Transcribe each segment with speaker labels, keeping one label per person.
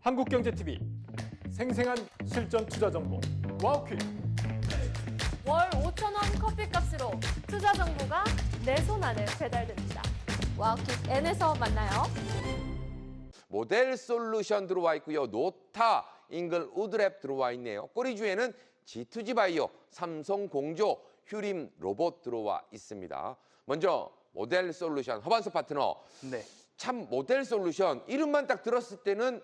Speaker 1: 한국경제TV 생생한 실전 투자 정보 와우퀴.
Speaker 2: 월 5,000원 커피값으로 투자 정보가 내 손 안에 배달됩니다. 와우킥 N에서 만나요.
Speaker 3: 모델 솔루션 들어와 있고요. 노타, 잉글 우드랩 들어와 있네요. 꼬리주에는 G2G 바이오, 삼성 공조, 휴림 로봇 들어와 있습니다. 먼저 모델 솔루션 허반수 파트너.
Speaker 4: 네.
Speaker 3: 참 모델 솔루션 이름만 딱 들었을 때는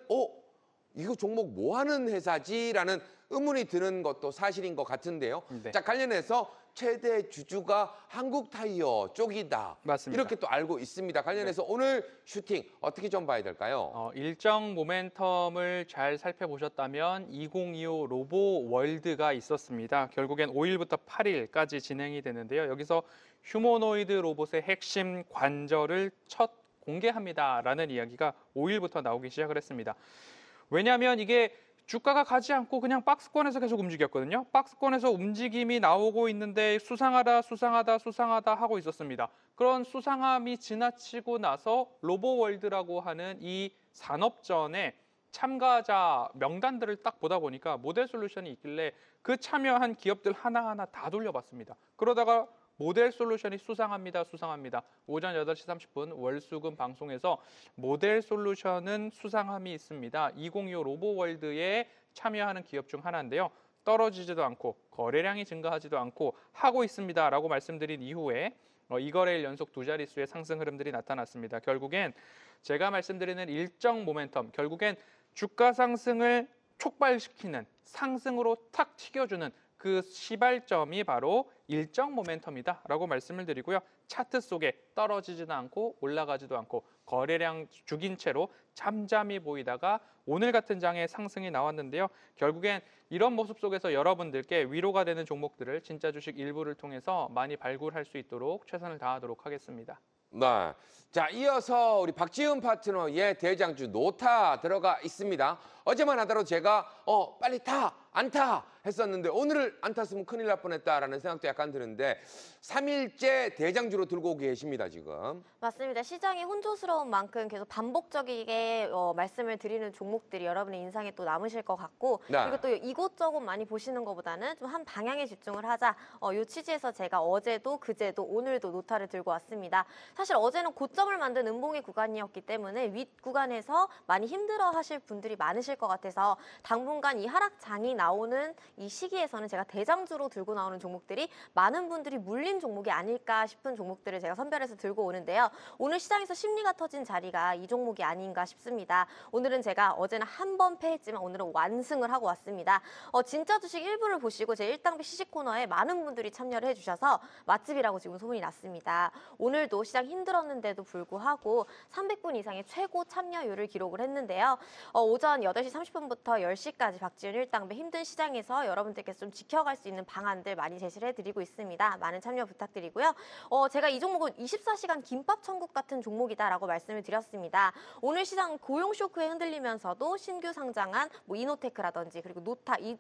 Speaker 3: 이거 종목 뭐 하는 회사지라는 의문이 드는 것도 사실인 것 같은데요.
Speaker 4: 네.
Speaker 3: 자, 관련해서 최대 주주가 한국타이어 쪽이다.
Speaker 4: 맞습니다.
Speaker 3: 이렇게 또 알고 있습니다. 관련해서 오늘 슈팅 어떻게 좀 봐야 될까요?
Speaker 4: 일정 모멘텀을 잘 살펴보셨다면 2025 로보 월드가 있었습니다. 결국엔 5일부터 8일까지 진행이 되는데요. 여기서 휴머노이드 로봇의 핵심 관절을 첫 공개합니다라는 이야기가 5일부터 나오기 시작을 했습니다. 왜냐하면 이게 주가가 가지 않고 그냥 박스권에서 계속 움직였거든요. 박스권에서 움직임이 나오고 있는데 수상하다 하고 있었습니다. 그런 수상함이 지나치고 나서 로보월드라고 하는 이 산업전의 참가자 명단들을 딱 보다 보니까 모델 솔루션이 있길래 그 참여한 기업들 하나하나 다 돌려봤습니다. 그러다가 모델 솔루션이 수상합니다. 오전 8시 30분 월수금 방송에서 모델 솔루션은 수상함이 있습니다. 2025 로보월드에 참여하는 기업 중 하나인데요. 떨어지지도 않고 거래량이 증가하지도 않고 하고 있습니다라고 말씀드린 이후에 이 거래일 연속 두 자릿수의 상승 흐름들이 나타났습니다. 결국엔 제가 말씀드리는 일정 모멘텀, 결국엔 주가 상승을 촉발시키는 상승으로 탁 튀겨주는 그 시발점이 바로 일정 모멘텀이다라고 말씀을 드리고요. 차트 속에 떨어지지도 않고 올라가지도 않고 거래량 죽인 채로 잠잠히 보이다가 오늘 같은 장에 상승이 나왔는데요. 결국엔 이런 모습 속에서 여러분들께 위로가 되는 종목들을 진짜 주식 일부를 통해서 많이 발굴할 수 있도록 최선을 다하도록 하겠습니다.
Speaker 3: 네. 자, 이어서 우리 박지은 파트너의 대장주 노타 들어가 있습니다. 어제만 하더라도 제가 빨리 타, 안 타 했었는데 오늘을 안 탔으면 큰일 날 뻔했다라는 생각도 약간 드는데 3일째 대장주로 들고 계십니다, 지금.
Speaker 2: 맞습니다. 시장이 혼조스러운 만큼 계속 반복적이게 말씀을 드리는 종목들이 여러분의 인상에 또 남으실 것 같고
Speaker 3: 네.
Speaker 2: 그리고 또 이곳저곳 많이 보시는 것보다는 좀 한 방향에 집중을 하자. 이 취지에서 제가 어제도 그제도 오늘도 노타를 들고 왔습니다. 사실 어제는 고점을 만든 음봉의 구간이었기 때문에 윗 구간에서 많이 힘들어 하실 분들이 많으실 것 같아서 당분간 이 하락장이 나오는 이 시기에서는 제가 대장주로 들고 나오는 종목들이 많은 분들이 물린 종목이 아닐까 싶은 종목들을 제가 선별해서 들고 오는데요. 오늘 시장에서 심리가 터진 자리가 이 종목이 아닌가 싶습니다. 오늘은 제가 어제는 한 번 패했지만 오늘은 완승을 하고 왔습니다. 진짜 주식 일부를 보시고 제 1당비 시식 코너에 많은 분들이 참여를 해주셔서 맛집이라고 지금 소문이 났습니다. 오늘도 시장 힘들었는데도 불구하고 300분 이상의 최고 참여율을 기록을 했는데요. 오전 8시 30분부터 10시까지 박지은 1당배 힘든 시장에서 여러분들께서 좀 지켜갈 수 있는 방안들 많이 제시를 해드리고 있습니다. 많은 참여 부탁드리고요. 제가 이 종목은 24시간 김밥 천국 같은 종목이다라고 말씀을 드렸습니다. 오늘 시장 고용 쇼크에 흔들리면서도 신규 상장한 이노테크라든지 그리고 노타 이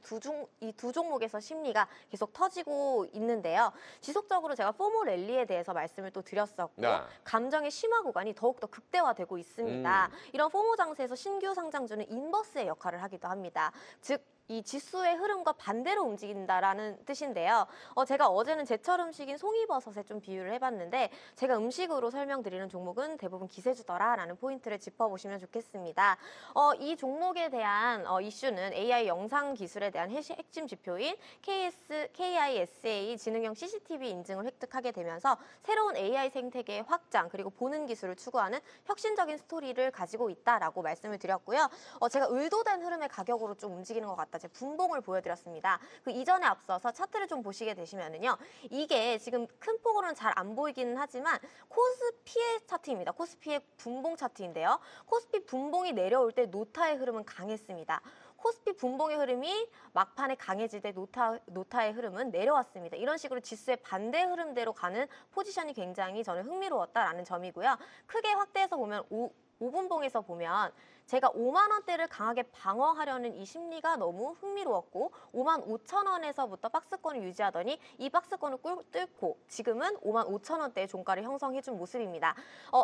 Speaker 2: 두 종목에서 심리가 계속 터지고 있는데요. 지속적으로 제가 포모 랠리에 대해서 말씀을 또 드렸었고
Speaker 3: 네.
Speaker 2: 감정의 심화 구간이 더욱더 극대화되고 있습니다. 이런 포모 장세에서 신규 상장주는 인버스의 역할을 하기도 합니다. 즉 이 지수의 흐름과 반대로 움직인다라는 뜻인데요. 제가 어제는 제철 음식인 송이버섯에 좀 비유를 해봤는데 제가 음식으로 설명드리는 종목은 대부분 기세주더라라는 포인트를 짚어보시면 좋겠습니다. 이 종목에 대한 이슈는 AI 영상 기술에 대한 핵심 지표인 KISA 지능형 CCTV 인증을 획득하게 되면서 새로운 AI 생태계의 확장 그리고 보는 기술을 추구하는 혁신적인 스토리를 가지고 있다라고 말씀을 드렸고요. 제가 의도된 흐름의 가격으로 좀 움직이는 것 같다. 제 분봉을 보여드렸습니다. 그 이전에 앞서서 차트를 좀 보시게 되시면은요, 이게 지금 큰 폭으로는 잘 안 보이기는 하지만 코스피의 차트입니다. 코스피의 분봉 차트인데요. 코스피 분봉이 내려올 때 노타의 흐름은 강했습니다. 코스피 분봉의 흐름이 막판에 강해질 때 노타의 흐름은 내려왔습니다. 이런 식으로 지수의 반대 흐름대로 가는 포지션이 굉장히 저는 흥미로웠다라는 점이고요. 크게 확대해서 보면 5분봉에서 보면 제가 5만 원대를 강하게 방어하려는 이 심리가 너무 흥미로웠고 5만 5천 원에서부터 박스권을 유지하더니 이 박스권을 뚫고 지금은 5만 5천 원대의 종가를 형성해준 모습입니다.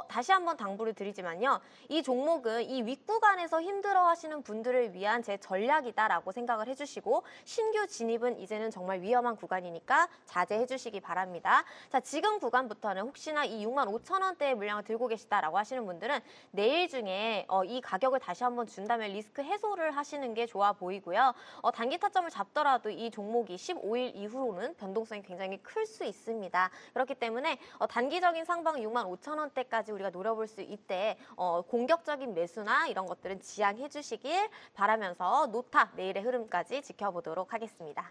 Speaker 2: 다시 한번 당부를 드리지만요. 이 종목은 이 윗구간에서 힘들어하시는 분들을 위한 제 전략이다라고 생각을 해주시고 신규 진입은 이제는 정말 위험한 구간이니까 자제해 주시기 바랍니다. 자, 지금 구간부터는 혹시나 이 6만 5천 원대의 물량을 들고 계시다라고 하시는 분들은 내일 중에 이 가격을 다시 한번 준다면 리스크 해소를 하시는 게 좋아 보이고요. 단기 타점을 잡더라도 이 종목이 15일 이후로는 변동성이 굉장히 클 수 있습니다. 그렇기 때문에 단기적인 상방 6만 5천 원대까지 우리가 노려볼 수 있대 공격적인 매수나 이런 것들은 지양해 주시길 바라면서 노타 내일의 흐름까지 지켜보도록 하겠습니다.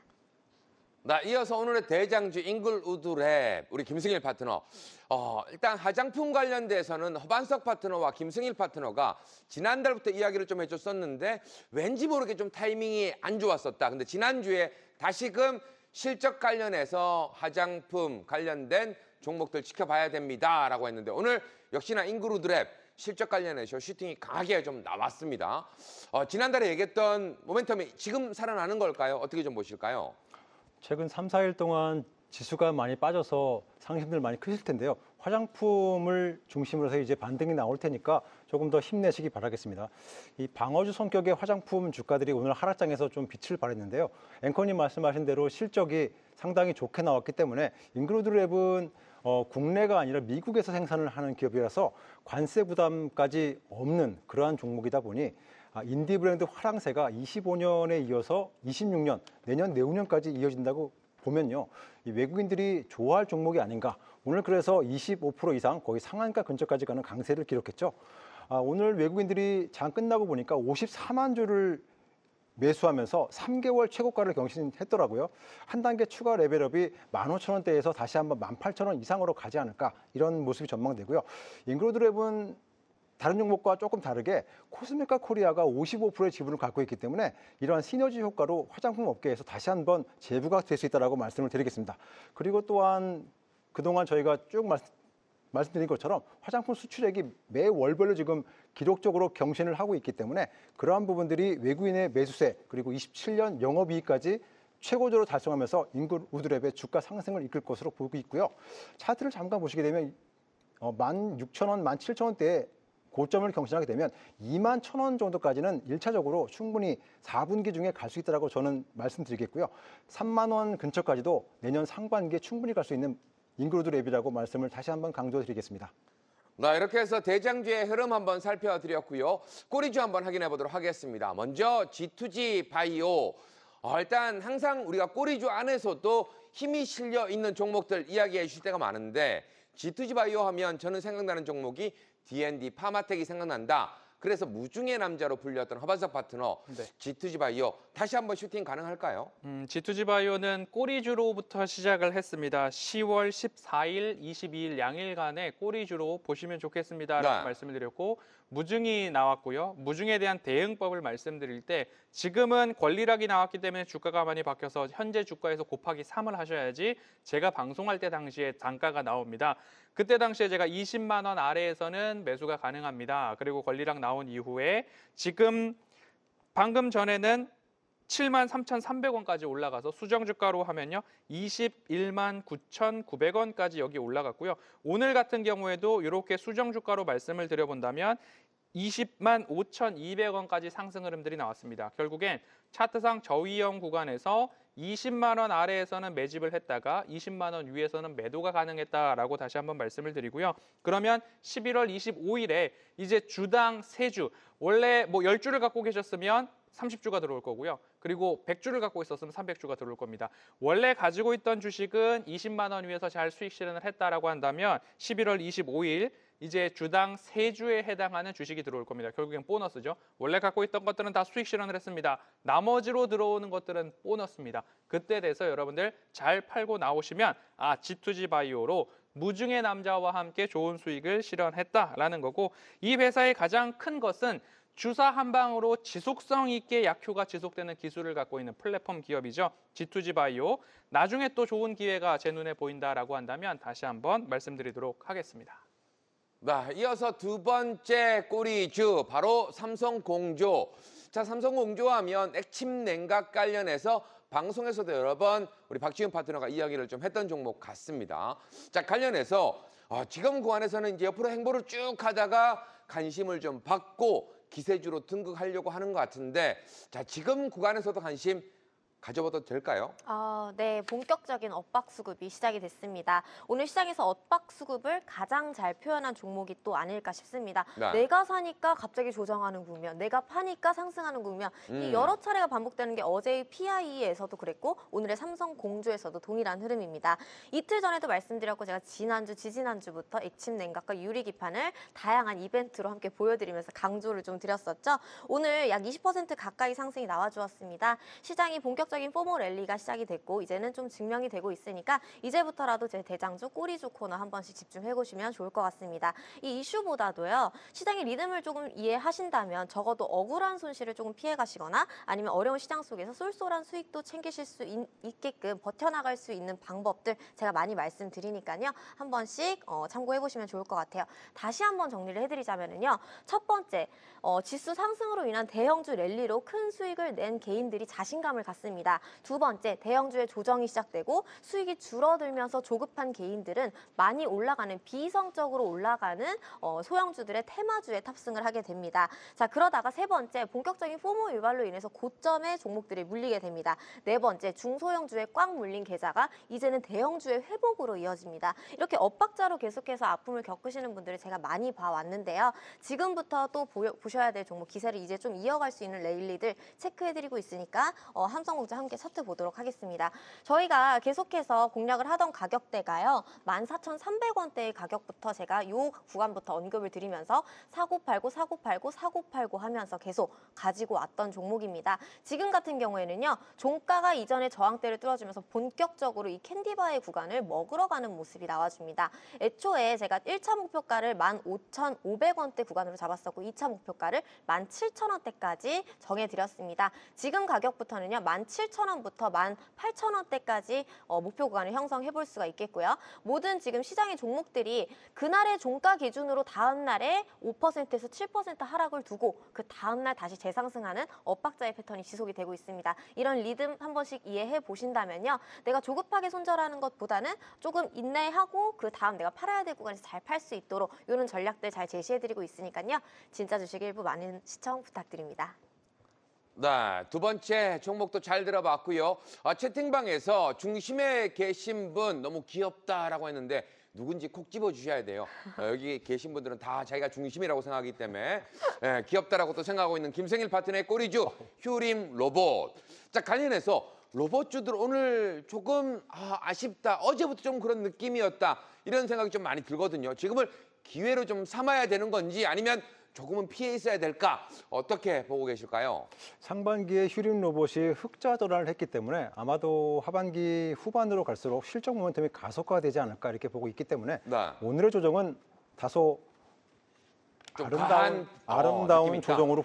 Speaker 3: 나 이어서 오늘의 대장주 잉글우드랩 우리 김승일 파트너. 일단 화장품 관련돼서는 허반석 파트너와 김승일 파트너가 지난달부터 이야기를 좀 해줬었는데 왠지 모르게 좀 타이밍이 안 좋았었다. 근데 지난주에 다시금 실적 관련해서 화장품 관련된 종목들 지켜봐야 됩니다라고 했는데 오늘 역시나 잉글우드랩 실적 관련해서 슈팅이 강하게 좀 나왔습니다. 지난달에 얘기했던 모멘텀이 지금 살아나는 걸까요? 어떻게 좀 보실까요?
Speaker 5: 최근 3, 4일 동안 지수가 많이 빠져서 상승들 많이 크실 텐데요. 화장품을 중심으로 해서 이제 반등이 나올 테니까 조금 더 힘내시기 바라겠습니다. 이 방어주 성격의 화장품 주가들이 오늘 하락장에서 좀 빛을 발했는데요. 앵커님 말씀하신 대로 실적이 상당히 좋게 나왔기 때문에 잉글우드랩은 국내가 아니라 미국에서 생산을 하는 기업이라서 관세 부담까지 없는 그러한 종목이다 보니 인디 브랜드 화랑새가 25년에 이어서 26년, 내년, 내후년까지 이어진다고 보면요. 이 외국인들이 좋아할 종목이 아닌가. 오늘 그래서 25% 이상 거의 상한가 근처까지 가는 강세를 기록했죠. 오늘 외국인들이 장 끝나고 보니까 54만 주를 매수하면서 3개월 최고가를 경신했더라고요. 한 단계 추가 레벨업이 15,000원대에서 다시 한번 18,000원 이상으로 가지 않을까 이런 모습이 전망되고요. 잉글우드랩은 다른 종목과 조금 다르게 코스메카 코리아가 55%의 지분을 갖고 있기 때문에 이러한 시너지 효과로 화장품 업계에서 다시 한번 재부각 될 수 있다고 말씀을 드리겠습니다. 그리고 또한 그동안 저희가 쭉 말씀드린 것처럼 화장품 수출액이 매 월별로 지금 기록적으로 경신을 하고 있기 때문에 그러한 부분들이 외국인의 매수세 그리고 27년 영업이익까지 최고조로 달성하면서 잉글우드랩의 주가 상승을 이끌 것으로 보고 있고요. 차트를 잠깐 보시게 되면 16,000원, 17,000원대에 고점을 경신하게 되면 21,000원 정도까지는 1차적으로 충분히 4분기 중에 갈 수 있다고 저는 말씀드리겠고요. 3만 원 근처까지도 내년 상반기에 충분히 갈 수 있는 잉글우드랩이라고 말씀을 다시 한번 강조드리겠습니다.
Speaker 3: 이렇게 해서 대장주의 흐름 한번 살펴드렸고요. 꼬리주 한번 확인해 보도록 하겠습니다. 먼저 G2G 바이오. 일단 항상 우리가 꼬리주 안에서도 힘이 실려 있는 종목들 이야기해 주실 때가 많은데 G2G 바이오 하면 저는 생각나는 종목이 D&D 파마텍이 생각난다. 그래서 무중의 남자로 불렸던 허반석 파트너
Speaker 4: 네.
Speaker 3: G2G 바이오 다시 한번 슈팅 가능할까요?
Speaker 4: G2G 바이오는 꼬리주로부터 시작을 했습니다. 10월 14일, 22일 양일간의 꼬리주로 보시면 좋겠습니다라고
Speaker 3: 네.
Speaker 4: 말씀을 드렸고 무중이 나왔고요. 무중에 대한 대응법을 말씀드릴 때 지금은 권리락이 나왔기 때문에 주가가 많이 바뀌어서 현재 주가에서 곱하기 3을 하셔야지 제가 방송할 때 당시에 단가가 나옵니다. 그때 당시에 제가 20만 원 아래에서는 매수가 가능합니다. 그리고 권리락 나온 이후에 지금 방금 전에는 73,300원까지 올라가서 수정주가로 하면요. 21만 9,900원까지 여기 올라갔고요. 오늘 같은 경우에도 이렇게 수정주가로 말씀을 드려본다면 20만 5,200원까지 상승 흐름들이 나왔습니다. 결국엔 차트상 저위험 구간에서 20만 원 아래에서는 매집을 했다가 20만 원 위에서는 매도가 가능했다라고 다시 한번 말씀을 드리고요. 그러면 11월 25일에 이제 주당 3주, 원래 뭐 10주를 갖고 계셨으면 30주가 들어올 거고요. 그리고 100주를 갖고 있었으면 300주가 들어올 겁니다. 원래 가지고 있던 주식은 20만 원 위에서 잘 수익 실현을 했다라고 한다면 11월 25일 이제 주당 3주에 해당하는 주식이 들어올 겁니다. 결국엔 보너스죠. 원래 갖고 있던 것들은 다 수익 실현을 했습니다. 나머지로 들어오는 것들은 보너스입니다. 그때 돼서 여러분들 잘 팔고 나오시면 G2G 바이오로 무중의 남자와 함께 좋은 수익을 실현했다라는 거고 이 회사의 가장 큰 것은 주사 한 방으로 지속성 있게 약효가 지속되는 기술을 갖고 있는 플랫폼 기업이죠. G2G 바이오. 나중에 또 좋은 기회가 제 눈에 보인다라고 한다면 다시 한번 말씀드리도록 하겠습니다.
Speaker 3: 네, 이어서 두 번째 꼬리주 바로 삼성공조. 자, 삼성공조하면 액침 냉각 관련해서 방송에서도 여러 번 우리 박지훈 파트너가 이야기를 좀 했던 종목 같습니다. 자, 관련해서 지금 구간에서는 이제 옆으로 행보를 쭉 하다가 관심을 좀 받고 기세주로 등극하려고 하는 것 같은데, 자, 지금 구간에서도 관심 가져봐도 될까요?
Speaker 2: 네, 본격적인 엇박 수급이 시작이 됐습니다. 오늘 시장에서 엇박 수급을 가장 잘 표현한 종목이 또 아닐까 싶습니다.
Speaker 3: 네.
Speaker 2: 내가 사니까 갑자기 조정하는 국면, 내가 파니까 상승하는 국면, 이 여러 차례가 반복되는 게 어제의 PI에서도 그랬고 오늘의 삼성공조에서도 동일한 흐름입니다. 이틀 전에도 말씀드렸고 제가 지난주, 지지난주부터 액침 냉각과 유리 기판을 다양한 이벤트로 함께 보여드리면서 강조를 좀 드렸었죠. 오늘 약 20% 가까이 상승이 나와주었습니다. 시장이 본격적인 포모 랠리가 시작이 됐고 이제는 좀 증명이 되고 있으니까 이제부터라도 제 대장주 꼬리주 코너 한 번씩 집중해 보시면 좋을 것 같습니다. 이 이슈보다도요, 시장의 리듬을 조금 이해하신다면 적어도 억울한 손실을 조금 피해 가시거나 아니면 어려운 시장 속에서 쏠쏠한 수익도 챙기실 수 있게끔 버텨나갈 수 있는 방법들 제가 많이 말씀드리니까요. 한 번씩 참고해 보시면 좋을 것 같아요. 다시 한번 정리를 해드리자면요. 첫 번째, 지수 상승으로 인한 대형주 랠리로 큰 수익을 낸 개인들이 자신감을 갖습니다. 두 번째, 대형주의 조정이 시작되고 수익이 줄어들면서 조급한 개인들은 많이 올라가는 비이성적으로 올라가는 소형주들의 테마주에 탑승을 하게 됩니다. 자, 그러다가 세 번째, 본격적인 포모 유발로 인해서 고점의 종목들이 물리게 됩니다. 네 번째, 중소형주에 꽉 물린 계좌가 이제는 대형주의 회복으로 이어집니다. 이렇게 엇박자로 계속해서 아픔을 겪으시는 분들을 제가 많이 봐왔는데요. 지금부터 또 보셔야 될 종목 기세를 이제 좀 이어갈 수 있는 레일리들 체크해드리고 있으니까 삼성공조 함께 차트 보도록 하겠습니다. 저희가 계속해서 공략을 하던 가격대가요. 14,300원대의 가격부터 제가 이 구간부터 언급을 드리면서 4989, 4989, 4989 하면서 계속 가지고 왔던 종목입니다. 지금 같은 경우에는요. 종가가 이전에 저항대를 뚫어주면서 본격적으로 이 캔디바의 구간을 먹으러 가는 모습이 나와줍니다. 애초에 제가 1차 목표가를 15,500원대 구간으로 잡았었고 2차 목표가를 17,000원대까지 정해드렸습니다. 지금 가격부터는요. 17,000원부터 18,000원대까지 목표 구간을 형성해 볼 수가 있겠고요. 모든 지금 시장의 종목들이 그날의 종가 기준으로 다음 날에 5%에서 7% 하락을 두고 그 다음 날 다시 재상승하는 엇박자의 패턴이 지속이 되고 있습니다. 이런 리듬 한 번씩 이해해 보신다면요. 내가 조급하게 손절하는 것보다는 조금 인내하고 그 다음 내가 팔아야 될 구간에서 잘 팔 수 있도록 이런 전략들 잘 제시해드리고 있으니까요. 진짜 주식 일부 많은 시청 부탁드립니다.
Speaker 3: 네, 두 번째 종목도 잘 들어봤고요. 채팅방에서 중심에 계신 분 너무 귀엽다라고 했는데 누군지 콕 집어주셔야 돼요. 여기 계신 분들은 다 자기가 중심이라고 생각하기 때문에 귀엽다라고 또 생각하고 있는 김생일 파트너의 꼬리주 휴림 로봇. 자, 관련해서 로봇주들 오늘 조금 아쉽다. 어제부터 좀 그런 느낌이었다. 이런 생각이 좀 많이 들거든요. 지금을 기회로 좀 삼아야 되는 건지 아니면 조금은 피해 있어야 될까? 어떻게 보고 계실까요?
Speaker 5: 상반기에 휴림 로봇이 흑자 전환을 했기 때문에 아마도 하반기 후반으로 갈수록 실적 모멘텀이 가속화되지 않을까 이렇게 보고 있기 때문에
Speaker 3: 네.
Speaker 5: 오늘의 조정은 다소
Speaker 3: 좀
Speaker 5: 아름다운
Speaker 3: 느낌이 있다.
Speaker 5: 조정으로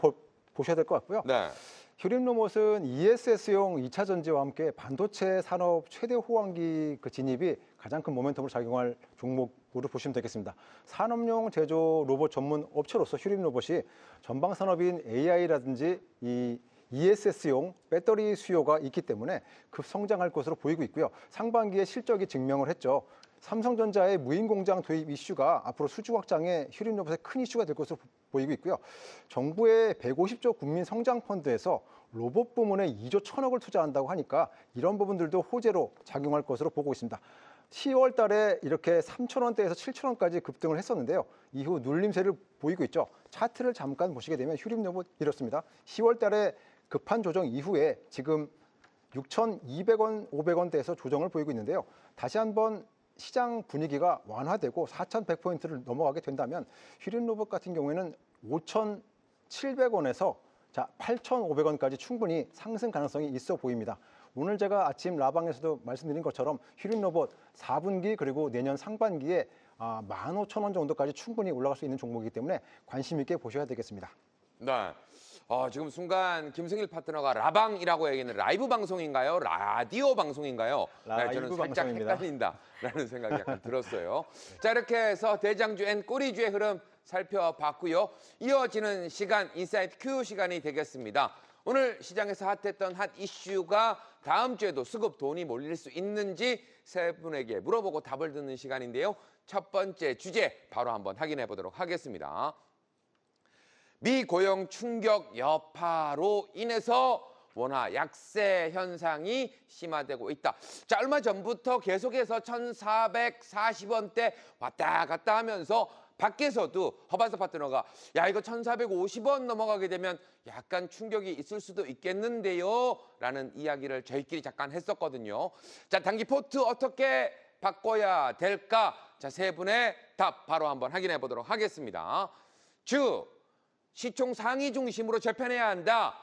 Speaker 5: 보셔야 될 것 같고요.
Speaker 3: 네.
Speaker 5: 휴림 로봇은 ESS용 2차 전지와 함께 반도체 산업 최대 호황기 진입이 가장 큰 모멘텀으로 작용할 종목으로 보시면 되겠습니다. 산업용 제조 로봇 전문 업체로서 휴림 로봇이 전방 산업인 AI라든지 이 ESS용 배터리 수요가 있기 때문에 급성장할 것으로 보이고 있고요. 상반기에 실적이 증명을 했죠. 삼성전자의 무인 공장 도입 이슈가 앞으로 수주 확장에 휴림 로봇의 큰 이슈가 될 것으로 보이고 있고요. 정부의 150조 국민 성장 펀드에서 로봇 부문에 2조 1,000억을 투자한다고 하니까 이런 부분들도 호재로 작용할 것으로 보고 있습니다. 10월 달에 이렇게 3,000원대에서 7,000원까지 급등을 했었는데요. 이후 눌림세를 보이고 있죠. 차트를 잠깐 보시게 되면 휴림 로봇 이렇습니다. 10월 달에 급한 조정 이후에 지금 6,200원, 500원대에서 조정을 보이고 있는데요. 다시 한번 시장 분위기가 완화되고 4,100포인트를 넘어가게 된다면 휴림 로봇 같은 경우에는 5,700원에서 8,500원까지 충분히 상승 가능성이 있어 보입니다. 오늘 제가 아침 라방에서도 말씀드린 것처럼 휴림 로봇 4분기 그리고 내년 상반기에 15,000원 정도까지 충분히 올라갈 수 있는 종목이기 때문에 관심 있게 보셔야 되겠습니다.
Speaker 3: 네. 지금 순간 김승일 파트너가 라방이라고 얘기했는데 라이브 방송인가요? 라디오 방송인가요?
Speaker 5: 라이브
Speaker 3: 저는 살짝
Speaker 5: 방송입니다.
Speaker 3: 헷갈린다라는 생각이 약간 들었어요. 자, 이렇게 해서 대장주 앤 꼬리주의 흐름 살펴봤고요. 이어지는 시간 인사이트 Q 시간이 되겠습니다. 오늘 시장에서 핫했던 핫 이슈가 다음 주에도 수급 돈이 몰릴 수 있는지 세 분에게 물어보고 답을 듣는 시간인데요. 첫 번째 주제 바로 한번 확인해 보도록 하겠습니다. 미고용 충격 여파로 인해서 원화 약세 현상이 심화되고 있다. 자, 얼마 전부터 계속해서 1,440원대 왔다 갔다 하면서 밖에서도 허반서 파트너가 야 이거 1,450원 넘어가게 되면 약간 충격이 있을 수도 있겠는데요 라는 이야기를 저희끼리 잠깐 했었거든요. 자, 단기 포트 어떻게 바꿔야 될까? 자, 세 분의 답 바로 한번 확인해 보도록 하겠습니다. 주, 시총 상위 중심으로 재편해야 한다.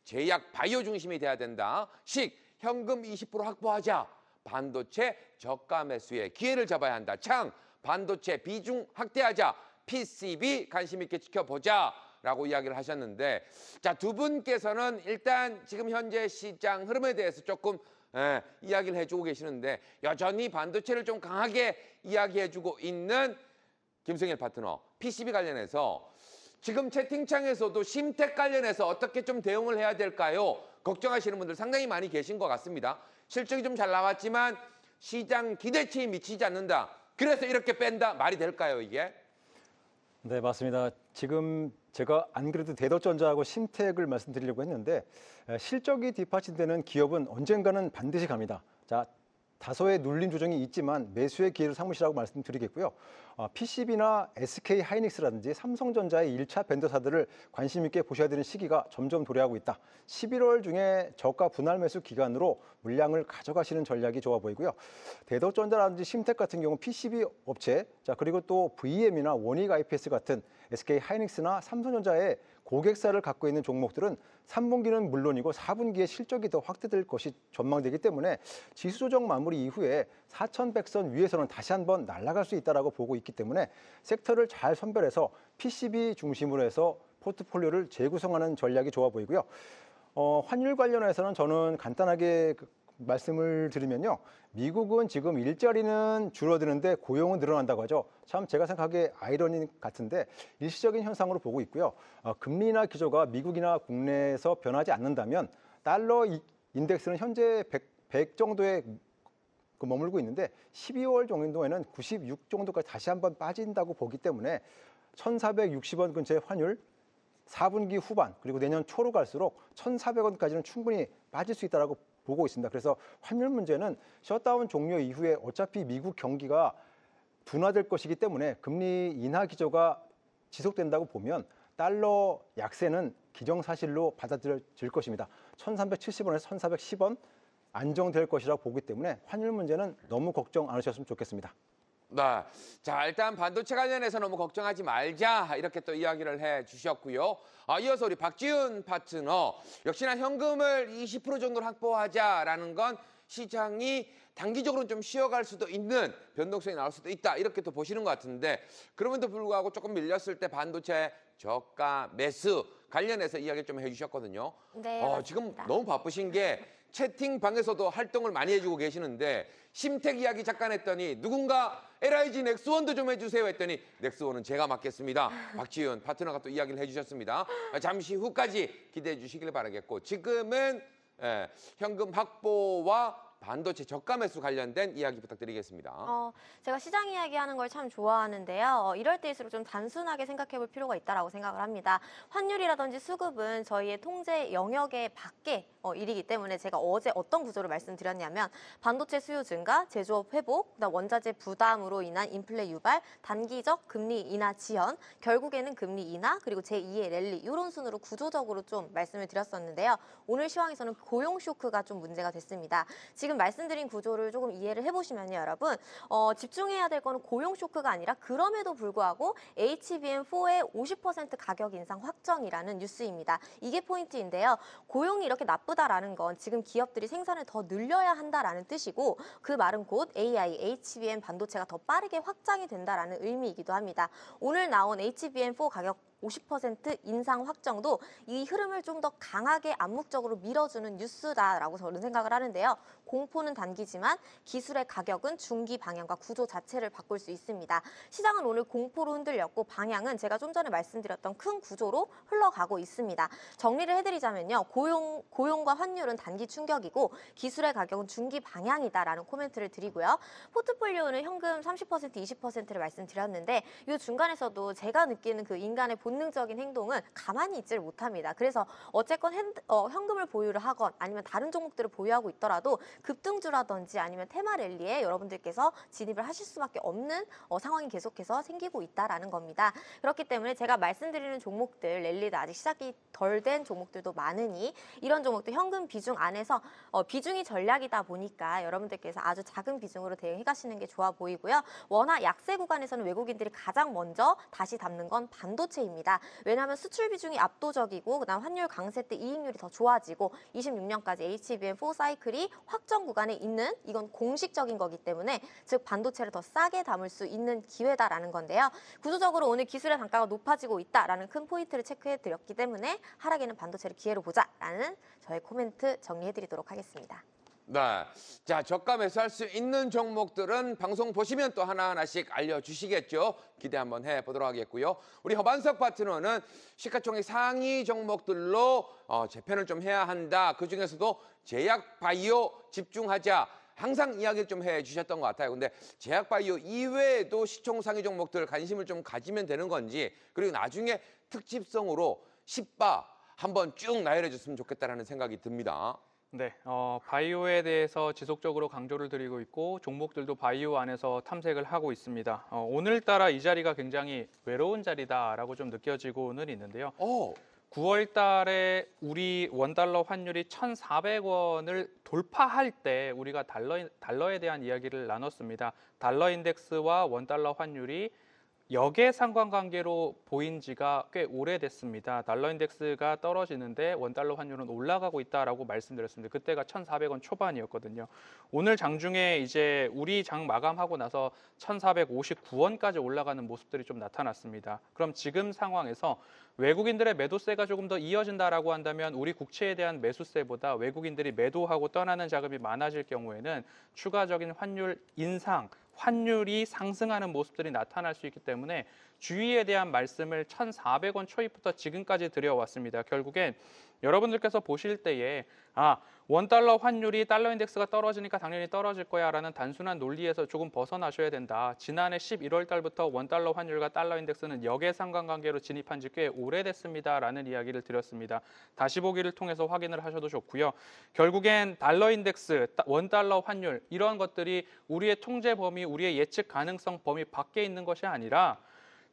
Speaker 3: 제약 바이오 중심이 돼야 된다. 식, 현금 20% 확보하자. 반도체 저가 매수에 기회를 잡아야 한다. 창, 반도체 비중 확대하자. PCB 관심 있게 지켜보자. 라고 이야기를 하셨는데, 자, 두 분께서는 일단 지금 현재 시장 흐름에 대해서 조금 이야기를 해주고 계시는데, 여전히 반도체를 좀 강하게 이야기해주고 있는 김승일 파트너, PCB 관련해서 지금 채팅창에서도 심텍 관련해서 어떻게 좀 대응을 해야 될까요? 걱정하시는 분들 상당히 많이 계신 것 같습니다. 실적이 좀 잘 나왔지만 시장 기대치에 미치지 않는다. 그래서 이렇게 뺀다. 말이 될까요, 이게?
Speaker 5: 네, 맞습니다. 지금 제가 안 그래도 대덕전자하고 심텍을 말씀드리려고 했는데 실적이 뒷받침되는 기업은 언젠가는 반드시 갑니다. 자, 다소의 눌림 조정이 있지만 매수의 기회를 삼으시라고 말씀드리겠고요. PCB나 SK 하이닉스라든지 삼성전자의 1차 벤더사들을 관심 있게 보셔야 되는 시기가 점점 도래하고 있다. 11월 중에 저가 분할 매수 기간으로 물량을 가져가시는 전략이 좋아 보이고요. 대덕전자라든지 심텍 같은 경우 PCB 업체, 자 그리고 또 VM이나 원익 IPS 같은 SK 하이닉스나 삼성전자의 고객사를 갖고 있는 종목들은 3분기는 물론이고 4분기에 실적이 더 확대될 것이 전망되기 때문에 지수 조정 마무리 이후에 4,100선 위에서는 다시 한번 날아갈 수 있다고 보고 있기 때문에 섹터를 잘 선별해서 PCB 중심으로 해서 포트폴리오를 재구성하는 전략이 좋아 보이고요. 환율 관련해서는 저는 간단하게 말씀을 드리면요. 미국은 지금 일자리는 줄어드는데 고용은 늘어난다고 하죠. 참 제가 생각하기에 아이러니 같은데 일시적인 현상으로 보고 있고요. 금리나 기조가 미국이나 국내에서 변하지 않는다면 달러 인덱스는 현재 100 정도에 머물고 있는데 12월 정도에는 96 정도까지 다시 한번 빠진다고 보기 때문에 1,460원 근처의 환율 4분기 후반 그리고 내년 초로 갈수록 1,400원까지는 충분히 빠질 수 있다고 보고 있습니다. 그래서 환율 문제는 셧다운 종료 이후에 어차피 미국 경기가 둔화될 것이기 때문에 금리 인하 기조가 지속된다고 보면 달러 약세는 기정사실로 받아들여질 것입니다. 1,370원에서 1,410원 안정될 것이라고 보기 때문에 환율 문제는 너무 걱정 안 하셨으면 좋겠습니다.
Speaker 3: 네. 자, 일단 반도체 관련해서 너무 걱정하지 말자 이렇게 또 이야기를 해 주셨고요. 이어서 우리 박지훈 파트너 역시나 현금을 20% 정도를 확보하자라는 건 시장이 단기적으로는 좀 쉬어갈 수도 있는 변동성이 나올 수도 있다 이렇게 또 보시는 것 같은데 그럼에도 불구하고 조금 밀렸을 때 반도체 저가 매수 관련해서 이야기 좀 해주셨거든요.
Speaker 2: 네,
Speaker 3: 지금
Speaker 2: 맞습니다.
Speaker 3: 너무 바쁘신 게 채팅방에서도 활동을 많이 해주고 계시는데 심텍 이야기 잠깐 했더니 누군가 LIG 넥스원도 좀 해주세요 했더니 넥스원은 제가 맡겠습니다. 박지훈 파트너가 또 이야기를 해주셨습니다. 잠시 후까지 기대해 주시길 바라겠고 지금은 현금 확보와 반도체 저가 매수 관련된 이야기 부탁드리겠습니다.
Speaker 2: 제가 시장 이야기하는 걸 참 좋아하는데요. 이럴 때일수록 좀 단순하게 생각해 볼 필요가 있다고 생각을 합니다. 환율이라든지 수급은 저희의 통제 영역의 밖의 일이기 때문에 제가 어제 어떤 구조를 말씀드렸냐면 반도체 수요 증가, 제조업 회복, 그다음 원자재 부담으로 인한 인플레 유발, 단기적 금리 인하 지연, 결국에는 금리 인하 그리고 제2의 랠리 이런 순으로 구조적으로 좀 말씀을 드렸었는데요. 오늘 시황에서는 고용 쇼크가 좀 문제가 됐습니다. 지금 말씀드린 구조를 조금 이해를 해보시면요, 여러분. 집중해야 될 거는 고용 쇼크가 아니라 그럼에도 불구하고 HBM4의 50% 가격 인상 확정이라는 뉴스입니다. 이게 포인트인데요. 고용이 이렇게 나쁘다라는 건 지금 기업들이 생산을 더 늘려야 한다라는 뜻이고 그 말은 곧 AI, HBM 반도체가 더 빠르게 확장이 된다라는 의미이기도 합니다. 오늘 나온 HBM4 가격 50% 인상 확정도 이 흐름을 좀 더 강하게 암묵적으로 밀어주는 뉴스다라고 저는 생각을 하는데요. 공포는 단기지만 기술의 가격은 중기 방향과 구조 자체를 바꿀 수 있습니다. 시장은 오늘 공포로 흔들렸고 방향은 제가 좀 전에 말씀드렸던 큰 구조로 흘러가고 있습니다. 정리를 해드리자면요. 고용과 환율은 단기 충격이고 기술의 가격은 중기 방향이다라는 코멘트를 드리고요. 포트폴리오는 현금 30%, 20%를 말씀드렸는데 이 중간에서도 제가 느끼는 그 인간의 본능적인 행동은 가만히 있지를 못합니다. 그래서 어쨌건 현금을 보유를 하건 아니면 다른 종목들을 보유하고 있더라도 급등주라든지 아니면 테마 랠리에 여러분들께서 진입을 하실 수밖에 없는 상황이 계속해서 생기고 있다라는 겁니다. 그렇기 때문에 제가 말씀드리는 종목들 랠리도 아직 시작이 덜 된 종목들도 많으니 이런 종목들 현금 비중 안에서 비중이 전략이다 보니까 여러분들께서 아주 작은 비중으로 대응해 가시는 게 좋아 보이고요. 워낙 약세 구간에서는 외국인들이 가장 먼저 다시 담는 건 반도체입니다. 왜냐하면 수출 비중이 압도적이고 그다음 환율 강세 때 이익률이 더 좋아지고 26년까지 HBM4 사이클이 확정 구간에 있는 이건 공식적인 거기 때문에 즉 반도체를 더 싸게 담을 수 있는 기회다라는 건데요. 구조적으로 오늘 기술의 단가가 높아지고 있다라는 큰 포인트를 체크해 드렸기 때문에 하락에는 반도체를 기회로 보자라는 저의 코멘트 정리해 드리도록 하겠습니다.
Speaker 3: 네. 자, 저가 매수할 수 있는 종목들은 방송 보시면 또 하나하나씩 알려주시겠죠. 기대 한번 해보도록 하겠고요. 우리 허반석 파트너는 시가총액 상위 종목들로 재편을 좀 해야 한다. 그중에서도 제약 바이오 집중하자. 항상 이야기를 좀 해주셨던 것 같아요. 근데 제약 바이오 이외에도 시총 상위 종목들 관심을 좀 가지면 되는 건지 그리고 나중에 특집성으로 10바 한번 쭉 나열해 줬으면 좋겠다라는 생각이 듭니다.
Speaker 4: 네, 바이오에 대해서 지속적으로 강조를 드리고 있고 종목들도 바이오 안에서 탐색을 하고 있습니다. 오늘따라 이 자리가 굉장히 외로운 자리다라고 좀 느껴지고는 있는데요. 9월 달에 우리 원달러 환율이 1,400원을 돌파할 때 우리가 달러에 대한 이야기를 나눴습니다. 달러 인덱스와 원달러 환율이 역의 상관관계로 보인 지가 꽤 오래됐습니다. 달러 인덱스가 떨어지는데 원달러 환율은 올라가고 있다라고 말씀드렸습니다. 그때가 1,400원 초반이었거든요. 오늘 장중에 이제 우리 장 마감하고 나서 1,459원까지 올라가는 모습들이 좀 나타났습니다. 그럼 지금 상황에서 외국인들의 매도세가 조금 더 이어진다라고 한다면 우리 국채에 대한 매수세보다 외국인들이 매도하고 떠나는 자금이 많아질 경우에는 추가적인 환율 인상, 환율이 상승하는 모습들이 나타날 수 있기 때문에 주의에 대한 말씀을 1,400원 초입부터 지금까지 드려왔습니다. 결국엔 여러분들께서 보실 때에 원달러 환율이 달러 인덱스가 떨어지니까 당연히 떨어질 거야 라는 단순한 논리에서 조금 벗어나셔야 된다. 지난해 11월 달부터 원달러 환율과 달러 인덱스는 역의 상관관계로 진입한 지 꽤 오래됐습니다 라는 이야기를 드렸습니다. 다시 보기를 통해서 확인을 하셔도 좋고요. 결국엔 달러 인덱스, 원달러 환율 이런 것들이 우리의 통제 범위, 우리의 예측 가능성 범위 밖에 있는 것이 아니라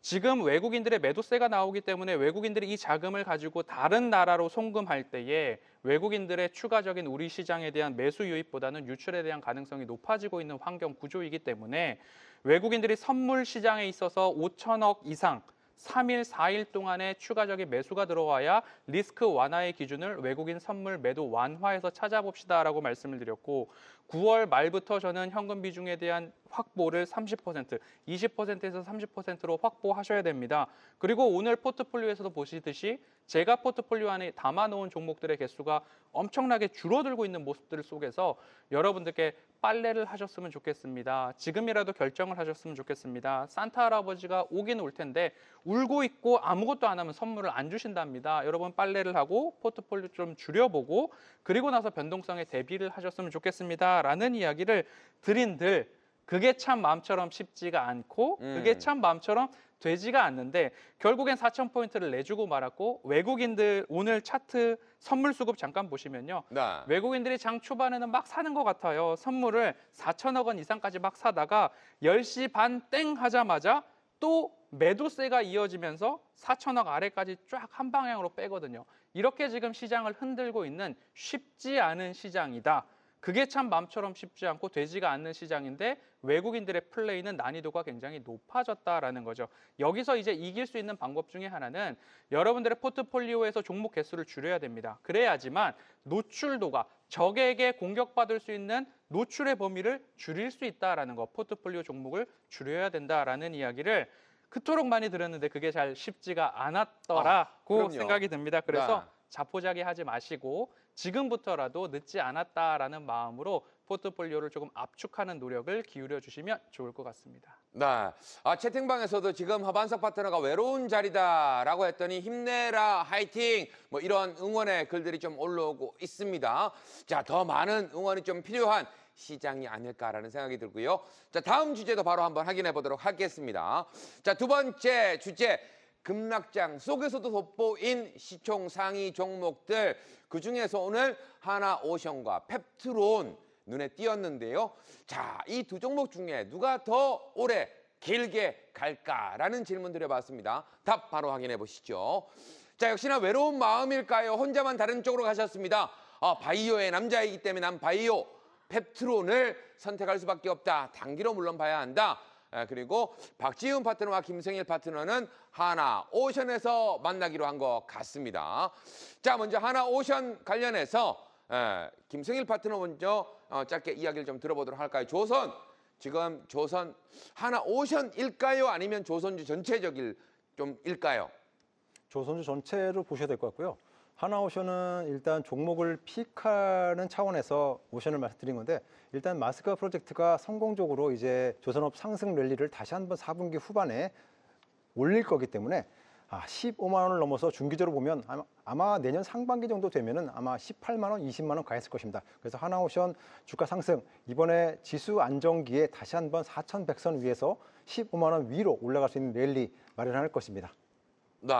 Speaker 4: 지금 외국인들의 매도세가 나오기 때문에 외국인들이 이 자금을 가지고 다른 나라로 송금할 때에 외국인들의 추가적인 우리 시장에 대한 매수 유입보다는 유출에 대한 가능성이 높아지고 있는 환경 구조이기 때문에 외국인들이 선물 시장에 있어서 5천억 이상 3일, 4일 동안에 추가적인 매수가 들어와야 리스크 완화의 기준을 외국인 선물 매도 완화해서 찾아봅시다라고 말씀을 드렸고 9월 말부터 저는 현금 비중에 대한 확보를 30%, 20%에서 30%로 확보하셔야 됩니다. 그리고 오늘 포트폴리오에서도 보시듯이 제가 포트폴리오 안에 담아놓은 종목들의 개수가 엄청나게 줄어들고 있는 모습들 속에서 여러분들께 빨래를 하셨으면 좋겠습니다. 지금이라도 결정을 하셨으면 좋겠습니다. 산타 할아버지가 오긴 올 텐데 울고 있고 아무것도 안 하면 선물을 안 주신답니다. 여러분 빨래를 하고 포트폴리오 좀 줄여보고 그리고 나서 변동성에 대비를 하셨으면 좋겠습니다. 라는 이야기를 드린들 그게 참 마음처럼 쉽지가 않고 그게 참 마음처럼 되지가 않는데 결국엔 4,000포인트를 내주고 말았고 외국인들 오늘 차트 선물 수급 잠깐 보시면요.
Speaker 3: 네.
Speaker 4: 외국인들이 장 초반에는 막 사는 것 같아요. 선물을 4천억 원 이상까지 막 사다가 10시 반 땡 하자마자 또 매도세가 이어지면서 4천억 아래까지 쫙 한 방향으로 빼거든요. 이렇게 지금 시장을 흔들고 있는 쉽지 않은 시장이다. 그게 참 마음처럼 쉽지 않고 되지가 않는 시장인데 외국인들의 플레이는 난이도가 굉장히 높아졌다라는 거죠. 여기서 이제 이길 수 있는 방법 중에 하나는 여러분들의 포트폴리오에서 종목 개수를 줄여야 됩니다. 그래야지만 노출도가 적에게 공격받을 수 있는 노출의 범위를 줄일 수 있다라는 거, 포트폴리오 종목을 줄여야 된다라는 이야기를 그토록 많이 들었는데 그게 잘 쉽지가 않았더라고
Speaker 3: 그럼요.
Speaker 4: 생각이 듭니다. 그래서
Speaker 3: 네.
Speaker 4: 자포자기 하지 마시고 지금부터라도 늦지 않았다라는 마음으로 포트폴리오를 조금 압축하는 노력을 기울여 주시면 좋을 것 같습니다.
Speaker 3: 네. 채팅방에서도 지금 허반석 파트너가 외로운 자리다라고 했더니 힘내라, 화이팅, 뭐 이런 응원의 글들이 좀 올라오고 있습니다. 자, 더 많은 응원이 좀 필요한 시장이 아닐까라는 생각이 들고요. 자, 다음 주제도 바로 한번 확인해 보도록 하겠습니다. 자, 두 번째 주제. 급락장 속에서도 돋보인 시총 상위 종목들, 그중에서 오늘 하나오션과 펩트론 눈에 띄었는데요. 자, 이 두 종목 중에 누가 더 오래 길게 갈까라는 질문 드려봤습니다. 답 바로 확인해 보시죠. 자, 역시나 외로운 마음일까요? 혼자만 다른 쪽으로 가셨습니다. 바이오의 남자이기 때문에 난 바이오, 펩트론을 선택할 수밖에 없다. 단기로 물론 봐야 한다. 그리고 박지훈 파트너와 김승일 파트너는 하나오션에서 만나기로 한 것 같습니다. 자, 먼저 하나오션 관련해서 김승일 파트너 먼저 짧게 이야기를 좀 들어보도록 할까요? 지금 조선 하나오션일까요? 아니면 조선주 전체적일 좀 일까요?
Speaker 5: 조선주 전체로 보셔야 될 것 같고요. 하나오션은 일단 종목을 픽하는 차원에서 오션을 말씀드린 건데, 일단 마스크바 프로젝트가 성공적으로 이제 조선업 상승 랠리를 다시 한번 4분기 후반에 올릴 거기 때문에 15만 원을 넘어서 중기적으로 보면 아마 내년 상반기 정도 되면은 아마 18만 원, 20만 원 가 있을 것입니다. 그래서 하나오션 주가 상승, 이번에 지수 안정기에 다시 한번 4,100선 위에서 15만 원 위로 올라갈 수 있는 랠리 마련할 것입니다.
Speaker 3: 네,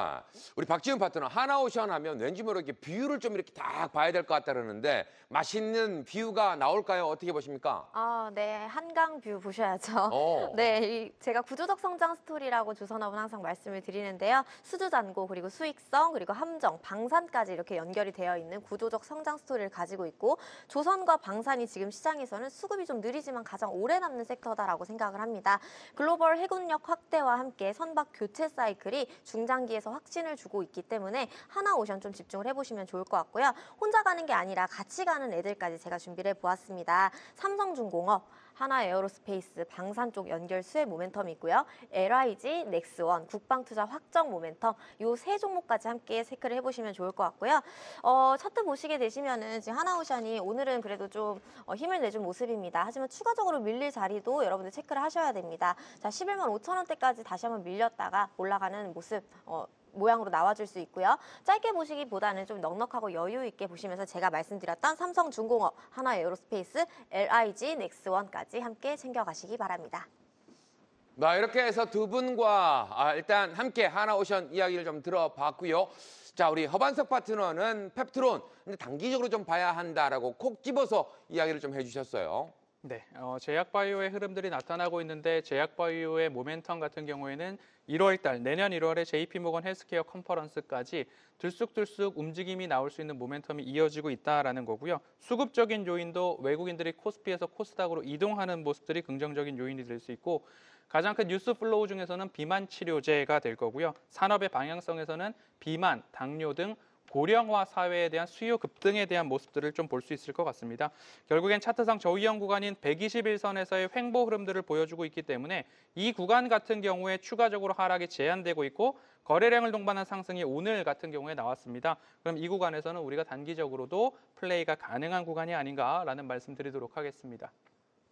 Speaker 3: 우리 박지훈 파트너 하나오션 하면 왠지 모르게 뷰를 좀 이렇게 딱 봐야 될 것 같다 그러는데 맛있는 뷰가 나올까요? 어떻게 보십니까?
Speaker 2: 네, 한강 뷰 보셔야죠.
Speaker 3: 오.
Speaker 2: 네, 제가 구조적 성장 스토리라고 조선업은 항상 말씀을 드리는데요. 수주잔고, 그리고 수익성, 그리고 함정, 방산까지 이렇게 연결이 되어 있는 구조적 성장 스토리를 가지고 있고, 조선과 방산이 지금 시장에서는 수급이 좀 느리지만 가장 오래 남는 섹터다라고 생각을 합니다. 글로벌 해군력 확대와 함께 선박 교체 사이클이 중장기에서 확신을 주고 있기 때문에 하나오션 좀 집중을 해보시면 좋을 것 같고요. 혼자 가는 게 아니라 같이 가는 애들까지 제가 준비를 해보았습니다. 삼성중공업, 하나에어로스페이스, 방산 쪽 연결 수혜 모멘텀이 있고요. LIG, 넥스원, 국방투자 확정 모멘텀, 요 세 종목까지 함께 체크를 해보시면 좋을 것 같고요. 차트 보시게 되시면은 지금 하나오션이 오늘은 그래도 좀 힘을 내준 모습입니다. 하지만 추가적으로 밀릴 자리도 여러분들 체크를 하셔야 됩니다. 자, 11만 5천 원대까지 다시 한번 밀렸다가 올라가는 모습 모양으로 나와줄 수 있고요. 짧게 보시기보다는 좀 넉넉하고 여유 있게 보시면서 제가 말씀드렸던 삼성중공업, 하나에어로스페이스, LIG, 넥스원까지 함께 챙겨가시기 바랍니다.
Speaker 3: 네, 이렇게 해서 두 분과 일단 함께 하나오션 이야기를 좀 들어봤고요. 자, 우리 허반석 파트너는 펩트론, 근데 단기적으로 좀 봐야 한다라고 콕 집어서 이야기를 좀 해주셨어요.
Speaker 4: 네, 제약바이오의 흐름들이 나타나고 있는데 제약바이오의 모멘텀 같은 경우에는 1월달, 내년 1월에 JP모건 헬스케어 컨퍼런스까지 들쑥들쑥 움직임이 나올 수 있는 모멘텀이 이어지고 있다라는 거고요. 수급적인 요인도 외국인들이 코스피에서 코스닥으로 이동하는 모습들이 긍정적인 요인이 될 수 있고, 가장 큰 뉴스 플로우 중에서는 비만 치료제가 될 거고요. 산업의 방향성에서는 비만, 당뇨 등 고령화 사회에 대한 수요 급등에 대한 모습들을 좀 볼 수 있을 것 같습니다. 결국엔 차트상 저위험 구간인 121선에서의 횡보 흐름들을 보여주고 있기 때문에 이 구간 같은 경우에 추가적으로 하락이 제한되고 있고 거래량을 동반한 상승이 오늘 같은 경우에 나왔습니다. 그럼 이 구간에서는 우리가 단기적으로도 플레이가 가능한 구간이 아닌가라는 말씀 드리도록 하겠습니다.